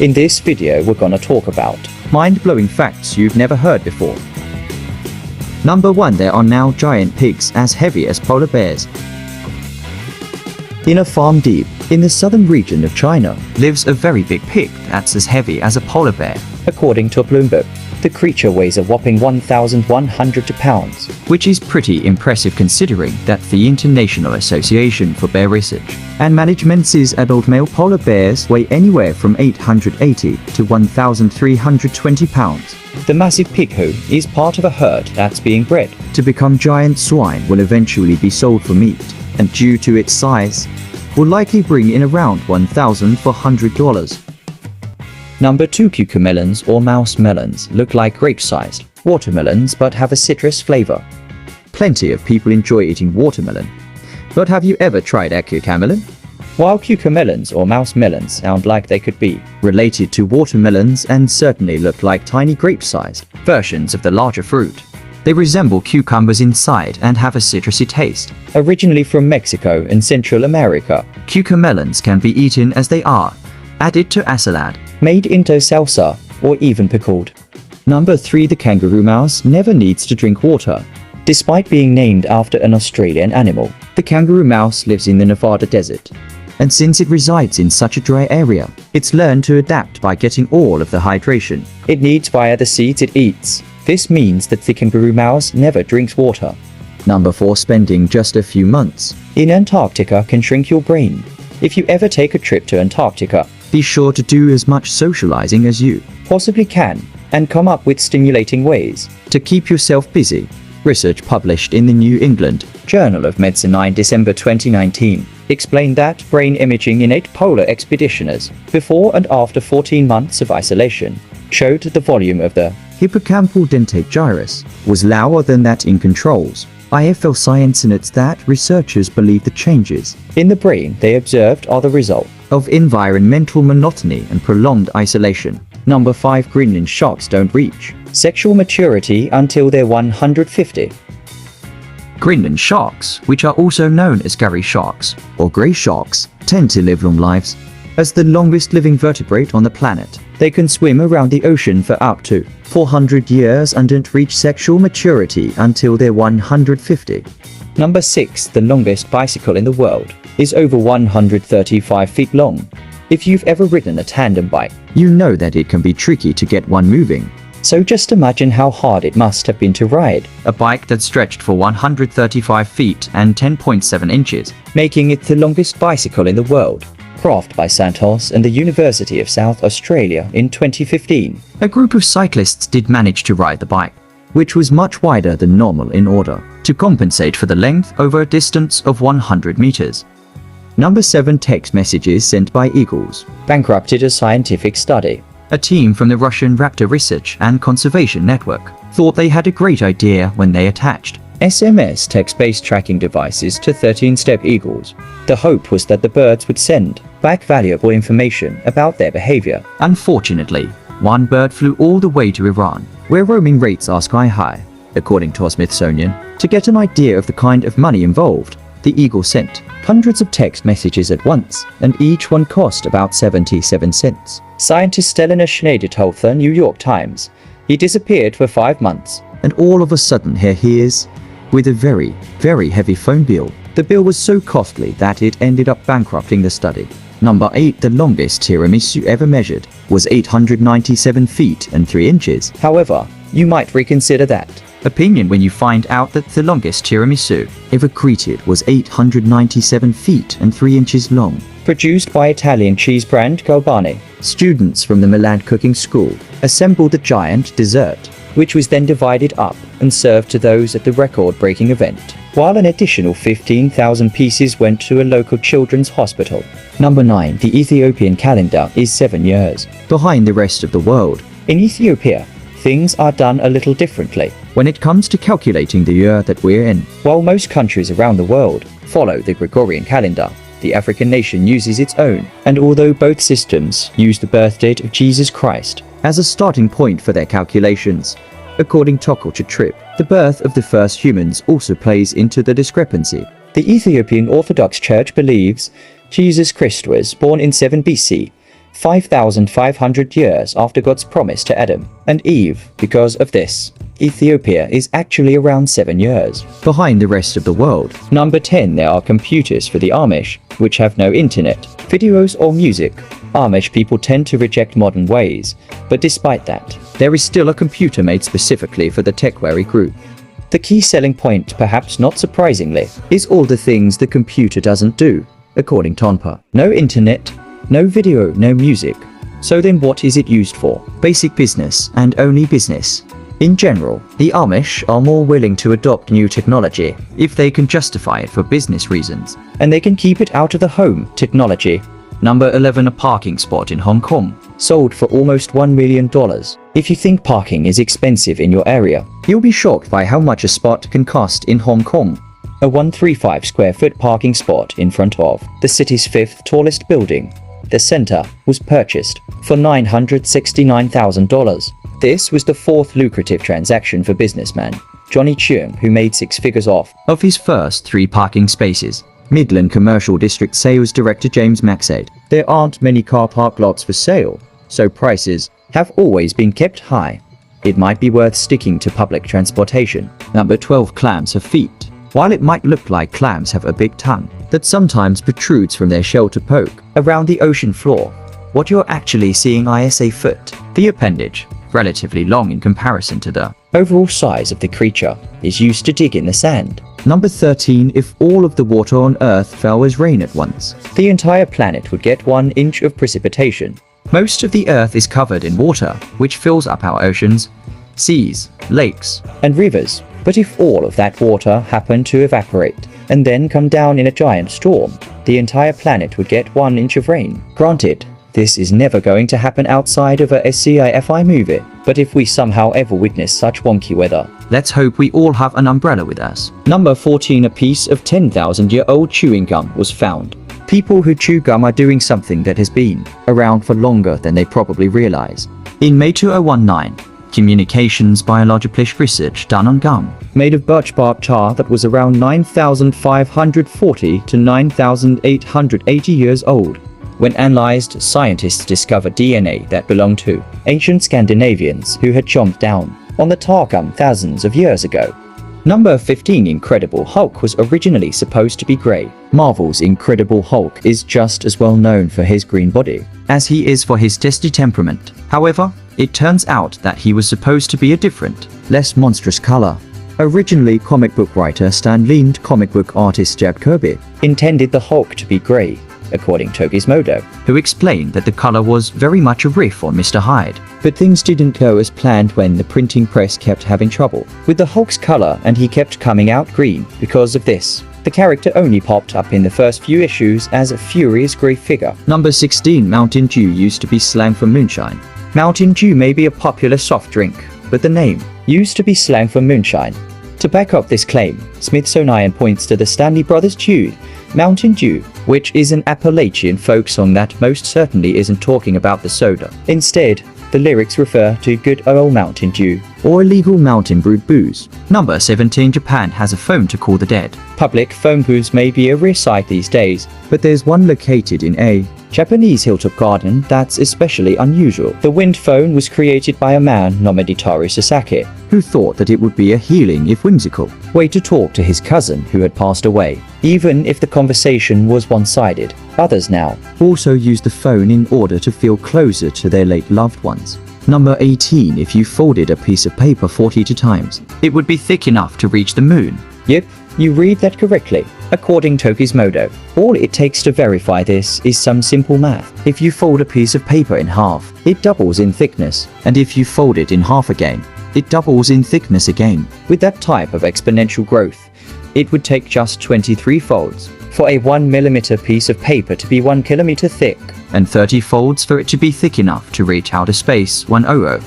In this video we're gonna talk about mind-blowing facts you've never heard before. Number 1. There are now giant pigs as heavy as polar bears. In a farm deep in the southern region of China lives a very big pig that's as heavy as a polar bear. According to Bloomberg, the creature weighs a whopping 1,100 pounds, which is pretty impressive considering that the International Association for Bear Research and Management says adult male polar bears weigh anywhere from 880 to 1,320 pounds. The massive pig who is part of a herd that's being bred to become giant swine will eventually be sold for meat, and due to its size, will likely bring in around $1,400. Number 2. Cucamelons or mouse melons look like grape-sized watermelons but have a citrus flavor. Plenty of people enjoy eating watermelon, but have you ever tried a cucamelon? While cucamelons or mouse melons sound like they could be related to watermelons and certainly look like tiny grape-sized versions of the larger fruit, they resemble cucumbers inside and have a citrusy taste. Originally from Mexico and Central America, cucamelons can be eaten as they are, added to a salad, made into salsa, or even pickled. Number 3. The kangaroo mouse never needs to drink water. Despite being named after an Australian animal, the kangaroo mouse lives in the Nevada desert. And since it resides in such a dry area, it's learned to adapt by getting all of the hydration it needs via the seeds it eats. This means that the kangaroo mouse never drinks water. Number 4. Spending just a few months in Antarctica can shrink your brain. If you ever take a trip to Antarctica, be sure to do as much socializing as you possibly can and come up with stimulating ways to keep yourself busy. Research published in the New England Journal of Medicine 9 December 2019 explained that brain imaging in 8 polar expeditioners before and after 14 months of isolation showed the volume of the hippocampal dentate gyrus was lower than that in controls. IFL Science notes that researchers believe the changes in the brain they observed are the result of environmental monotony and prolonged isolation. Number 5. Greenland sharks don't reach sexual maturity until they're 150. Greenland sharks, which are also known as Gary sharks or gray sharks, tend to live long lives. As the longest living vertebrate on the planet, they can swim around the ocean for up to 400 years and don't reach sexual maturity until they're 150. Number 6. The longest bicycle in the world is over 135 feet long. If you've ever ridden a tandem bike, you know that it can be tricky to get one moving. So just imagine how hard it must have been to ride a bike that stretched for 135 feet and 10.7 inches, making it the longest bicycle in the world. Crafted by Santos and the University of South Australia in 2015. A group of cyclists did manage to ride the bike, which was much wider than normal in order to compensate for the length over a distance of 100 meters. Number 7. Text messages sent by eagles bankrupted a scientific study. A team from the Russian Raptor Research and Conservation Network thought they had a great idea when they attached SMS text-based tracking devices to 13-step eagles. The hope was that the birds would send back valuable information about their behavior. Unfortunately, one bird flew all the way to Iran, where roaming rates are sky high. According to a Smithsonian, to get an idea of the kind of money involved, the eagle sent hundreds of text messages at once, and each one cost about 77 cents. Scientist Elena Schneider told the New York Times he disappeared for 5 months, and all of a sudden here he is, with a very, very heavy phone bill. The bill was so costly that it ended up bankrupting the study. Number 8. The longest tiramisu ever measured was 897 feet and 3 inches. However, you might reconsider that opinion when you find out that the longest tiramisu ever created was 897 feet and 3 inches long. Produced by Italian cheese brand Galbani, students from the Milan Cooking School assembled the giant dessert, which was then divided up and served to those at the record-breaking event, while an additional 15,000 pieces went to a local children's hospital. Number 9. The Ethiopian calendar is 7 years behind the rest of the world. In Ethiopia, things are done a little differently when it comes to calculating the year that we're in. While most countries around the world follow the Gregorian calendar, the African nation uses its own, and although both systems use the birth date of Jesus Christ as a starting point for their calculations, according to Culture Trip, the birth of the first humans also plays into the discrepancy. The Ethiopian Orthodox Church believes Jesus Christ was born in 7 BC, 5,500 years after God's promise to Adam and Eve. Because of this, Ethiopia is actually around 7 years behind the rest of the world. Number 10. There are computers for the Amish, which have no internet, videos or music. Amish people tend to reject modern ways, but despite that, there is still a computer made specifically for the tech-weary group. The key selling point, perhaps not surprisingly, is all the things the computer doesn't do, according to Tonpa. No internet, no video, no music. So then what is it used for? Basic business and only business. In general, the Amish are more willing to adopt new technology if they can justify it for business reasons, and they can keep it out of the home technology. Number 11. A parking spot in Hong Kong, sold for almost $1 million. If you think parking is expensive in your area, you'll be shocked by how much a spot can cost in Hong Kong. A 135 square foot parking spot in front of the city's 5th tallest building, the center, was purchased for $969,000. This was the 4th lucrative transaction for businessman Johnny Cheung, who made 6 figures off of his first 3 parking spaces. Midland Commercial District Sales Director James Mack said, "There aren't many car park lots for sale, so prices have always been kept high. It might be worth sticking to public transportation." Number 12. Clams have feet. While it might look like clams have a big tongue that sometimes protrudes from their shell to poke around the ocean floor, what you're actually seeing is a foot. The appendage, relatively long in comparison to the overall size of the creature, is used to dig in the sand. Number 13. If all of the water on Earth fell as rain at once, the entire planet would get 1 inch of precipitation. Most of the Earth is covered in water, which fills up our oceans, seas, lakes, and rivers. But if all of that water happened to evaporate and then come down in a giant storm, the entire planet would get 1 inch of rain. Granted, this is never going to happen outside of a sci-fi movie, but if we somehow ever witness such wonky weather, let's hope we all have an umbrella with us. Number 14. A piece of 10,000-year-old chewing gum was found. People who chew gum are doing something that has been around for longer than they probably realize. In May 2019, Communications Biological research done on gum, made of birch bark tar that was around 9,540 to 9,880 years old. When analyzed, scientists discovered DNA that belonged to ancient Scandinavians who had chomped down on the tar gum thousands of years ago. Number 15. Incredible Hulk was originally supposed to be grey. Marvel's Incredible Hulk is just as well known for his green body as he is for his testy temperament. However, it turns out that he was supposed to be a different, less monstrous color. Originally, comic book writer Stan Lee and comic book artist Jack Kirby intended the Hulk to be grey, according to Gizmodo, who explained that the color was very much a riff on Mr. Hyde. But things didn't go as planned when the printing press kept having trouble with the Hulk's color and he kept coming out green. Because of this, the character only popped up in the first few issues as a furious grey figure. Number 16. Mountain Dew used to be slang for moonshine. Mountain Dew may be a popular soft drink, but the name used to be slang for moonshine. To back up this claim, Smithsonian points to the Stanley Brothers' tune Mountain Dew, which is an Appalachian folk song that most certainly isn't talking about the soda. Instead, the lyrics refer to good old Mountain Dew, or illegal mountain brewed booze. Number 17. Japan has a phone to call the dead. Public phone booths may be a rare sight these days, but there's one located in a Japanese hilltop garden that's especially unusual. The wind phone was created by a man named Itaru Sasaki, who thought that it would be a healing if whimsical way to talk to his cousin who had passed away, even if the conversation was one-sided. Others now also use the phone in order to feel closer to their late loved ones. Number 18. If you folded a piece of paper 42 times, it would be thick enough to reach the moon. Yep, you read that correctly, according to Gizmodo. All it takes to verify this is some simple math. If you fold a piece of paper in half, it doubles in thickness, and if you fold it in half again, it doubles in thickness again. With that type of exponential growth, it would take just 23 folds for a 1 millimeter piece of paper to be 1 kilometer thick, and 30 folds for it to be thick enough to reach outer space 100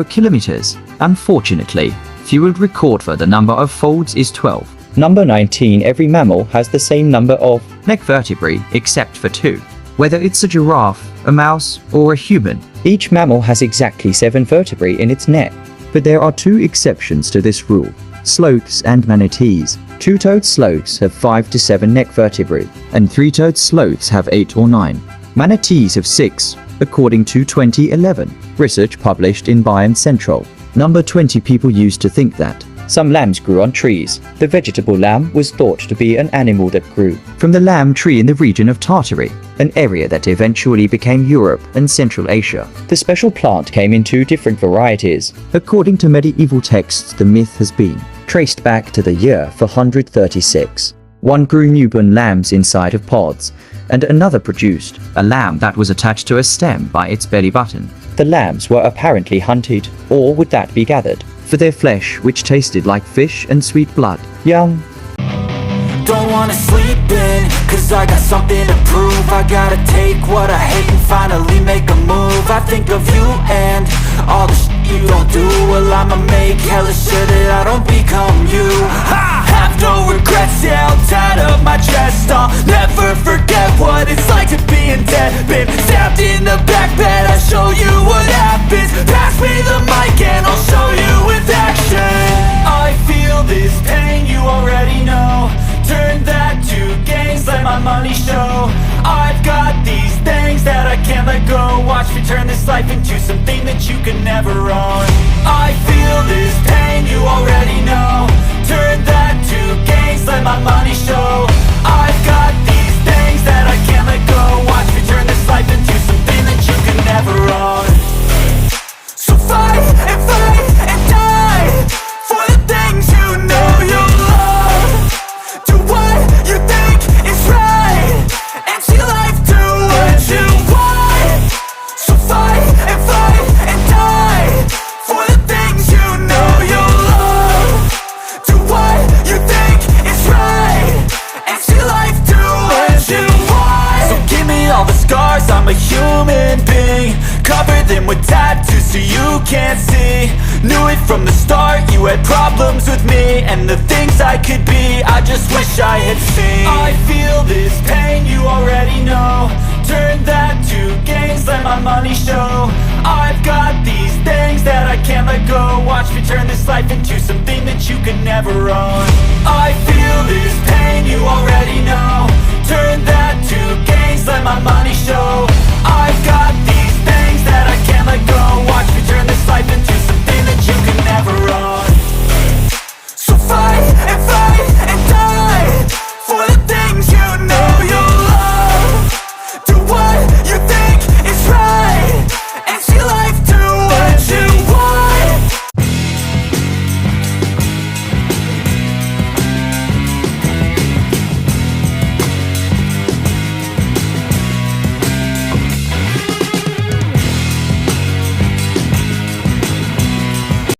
kilometers. Unfortunately, Fueled record for the number of folds is 12. Number 19. Every mammal has the same number of neck vertebrae except for 2. Whether it's a giraffe, a mouse, or a human, each mammal has exactly 7 vertebrae in its neck. But there are 2 exceptions to this rule: sloths and manatees. 2-toed sloths have 5 to 7 neck vertebrae, and 3-toed sloths have 8 or 9. Manatees have 6, according to 2011 research published in Biome Central. Number 20. People used to think that some lambs grew on trees. The vegetable lamb was thought to be an animal that grew from the lamb tree in the region of Tartary, an area that eventually became Europe and Central Asia. The special plant came in 2 different varieties. According to medieval texts, the myth has been traced back to the year 436. One grew newborn lambs inside of pods, and another produced a lamb that was attached to a stem by its belly button. The lambs were apparently hunted, or would that be gathered, for their flesh, which tasted like fish and sweet blood. Young. Don't wanna sleep in, cause I got something to prove. I gotta take what I hate and finally make a move. I think of you and all the shit you don't do. Well, I'ma make hella sure that I don't become you. I have no regrets, yeah, I'll tie up my chest. I'll never forget what it's like to be in debt. Been stabbed in the back bed, I'll show you what happens. Pass me the mic and I'll show you with action. I feel this pain, you already know. Turn that to gains, let my money show. I've got these things that I can't let go. Watch me turn this life into something that you can never own. I feel this pain, you already know. Turn that to gains, let my money show. I've got these things that I can't let go. Watch me turn this life into something that you can never own. So fight and die for the things you know you love. Do what you think is right, and see life do what you want. So fight and die for the things you know you love. Do what you think is right, and see life do what you want. So give me all the scars, I'm a human being. Cover them with tattoos so you can't see. Knew it from the start, you had problems with me and the things I could be, I just wish I had seen. I feel this pain, you already know. Turn that to gains, let my money show. I've got these things that I can't let go. Watch me turn this life into something that you can never own. I feel this pain, you already know.